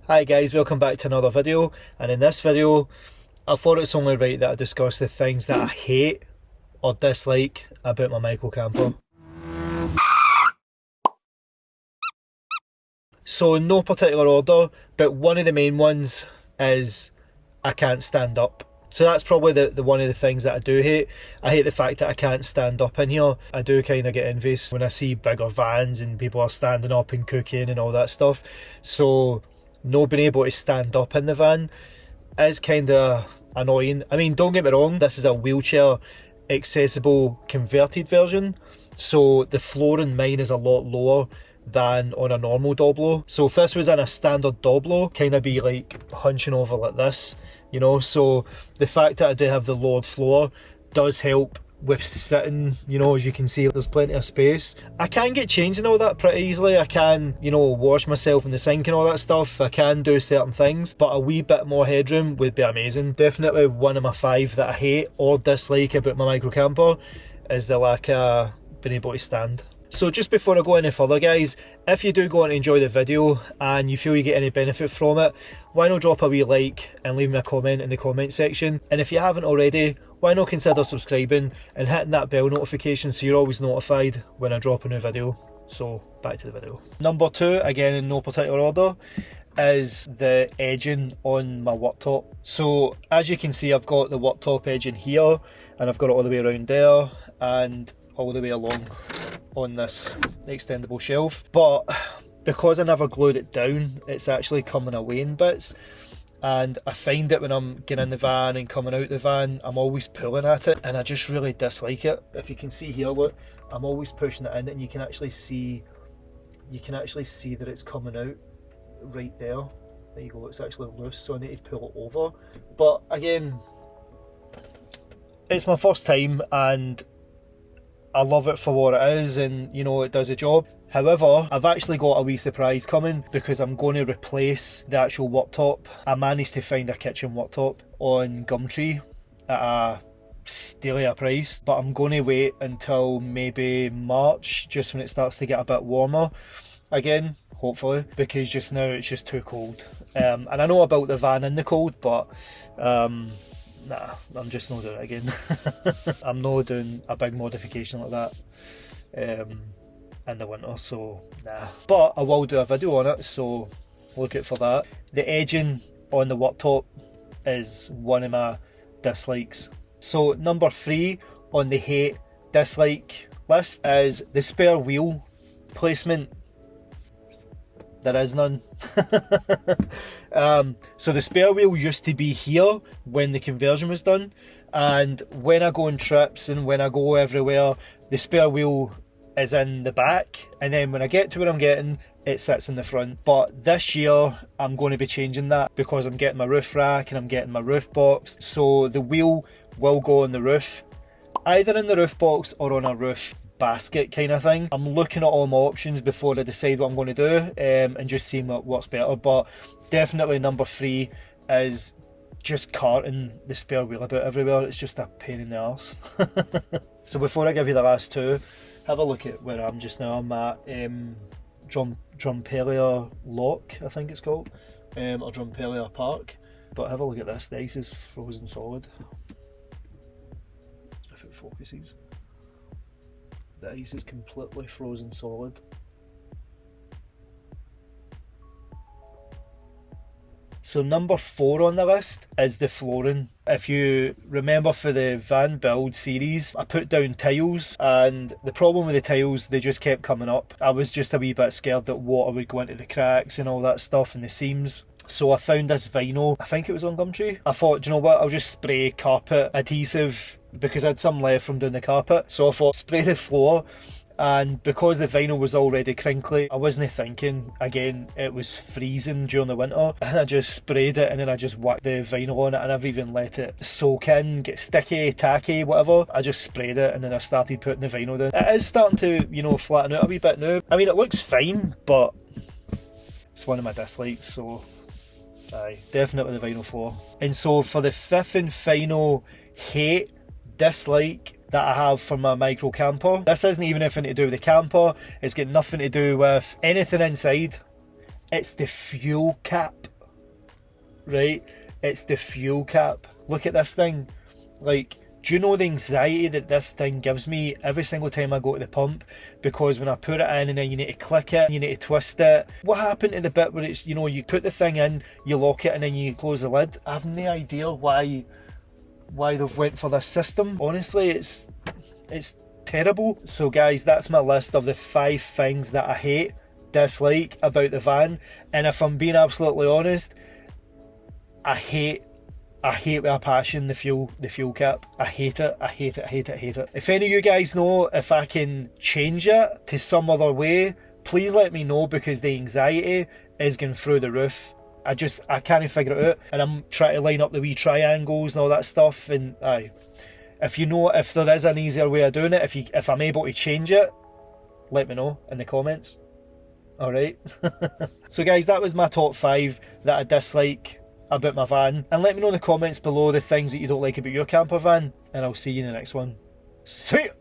Hi guys, welcome back to another video, and in this video I thought it's only right that I discuss the things that I hate or dislike about my micro camper. So in no particular order, but one of the main ones is I can't stand up. So that's probably the one of the things that I do hate. I hate the fact that I can't stand up in here. I do kind of get envious when I see bigger vans and people are standing up and cooking and all that stuff. So not being able to stand up in the van is kind of annoying. I mean, don't get me wrong, this is a wheelchair accessible converted version, so the floor in mine is a lot lower than on a normal Doblo. So if this was in a standard Doblo, kind of be like hunching over like this, you know. So the fact that I do have the lowered floor does help with sitting, you know. As you can see, there's plenty of space. I can get changed and all that pretty easily. I can, you know, wash myself in the sink and all that stuff. I can do certain things, but a wee bit more headroom would be amazing. Definitely one of my 5 that I hate or dislike about my micro camper is the lack of being able to stand. So just before I go any further guys, if you do go on to enjoy the video and you feel you get any benefit from it, why not drop a wee like and leave me a comment in the comment section. And if you haven't already, why not consider subscribing and hitting that bell notification so you're always notified when I drop a new video. So back to the video. Number 2, again in no particular order, is the edging on my worktop. So as you can see, I've got the worktop edging here and I've got it all the way around there and all the way along on this extendable shelf, but because I never glued it down, it's actually coming away in bits, and I find that when I'm getting in the van and coming out the van, I'm always pulling at it and I just really dislike it. If you can see here, look, I'm always pushing it in and you can actually see that it's coming out right there. There you go, it's actually loose, so I need to pull it over. But again, it's my first time and I love it for what it is, and you know, it does a job. However, I've actually got a wee surprise coming because I'm going to replace the actual worktop. I managed to find a kitchen worktop on Gumtree at a steely price, but I'm going to wait until maybe March, just when it starts to get a bit warmer again, hopefully, because just now it's just too cold. And I know about the van in the cold, but nah, I'm just not doing it again. I'm not doing a big modification like that in the winter, so nah. But I will do a video on it, so look out for that. The edging on the worktop is one of my dislikes. So number 3 on the hate dislike list is the spare wheel placement. There is none. So the spare wheel used to be here when the conversion was done, and when I go on trips and when I go everywhere, the spare wheel is in the back, and then when I get to where I'm getting, it sits in the front. But this year I'm going to be changing that because I'm getting my roof rack and I'm getting my roof box, so the wheel will go on the roof, either in the roof box or on a roof basket kind of thing. I'm looking at all my options before I decide what I'm going to do, and just seeing what's better. But definitely number 3 is just carting the spare wheel about everywhere. It's just a pain in the arse. So before I give you the last 2, have a look at where I'm just now. I'm at Drumpelia Lock, I think it's called, or Drumpelia Park. But have a look at this, the ice is frozen solid. If it focuses. The ice is completely frozen solid. So number 4 on the list is the flooring. If you remember, for the van build series, I put down tiles, and the problem with the tiles, they just kept coming up. I was just a wee bit scared that water would go into the cracks and all that stuff and the seams. So I found this vinyl, I think it was on Gumtree. I thought, do you know what, I'll just spray carpet adhesive because I had some left from doing the carpet. So I thought, spray the floor, and because the vinyl was already crinkly, I wasn't thinking, again, it was freezing during the winter, and I just sprayed it and then I just whacked the vinyl on it. I never even let it soak in, get sticky, tacky, whatever. I just sprayed it and then I started putting the vinyl down. It is starting to, you know, flatten out a wee bit now. I mean, it looks fine, but it's one of my dislikes, so aye, definitely the vinyl floor. And so for the 5th and final hate dislike that I have for my micro camper, this isn't even anything to do with the camper, it's got nothing to do with anything inside. It's the fuel cap right? It's the fuel cap. Look at this thing. Like, do you know the anxiety that this thing gives me every single time I go to the pump? Because when I put it in and then you need to click it, you need to twist it. What happened to the bit where it's, you know, you put the thing in, you lock it and then you close the lid? I have no idea why they've went for this system. Honestly, it's terrible. So guys, that's my list of the 5 things that I hate, dislike about the van. And if I'm being absolutely honest, I hate with a passion the fuel cap. I hate it. If any of you guys know if I can change it to some other way, please let me know, because the anxiety is going through the roof. I can't figure it out, and I'm trying to line up the wee triangles and all that stuff. And if you know if there is an easier way of doing it, if I'm able to change it, let me know in the comments. Alright. So guys, that was my top 5 that I dislike about my van, and let me know in the comments below the things that you don't like about your camper van, and I'll see you in the next one. See ya!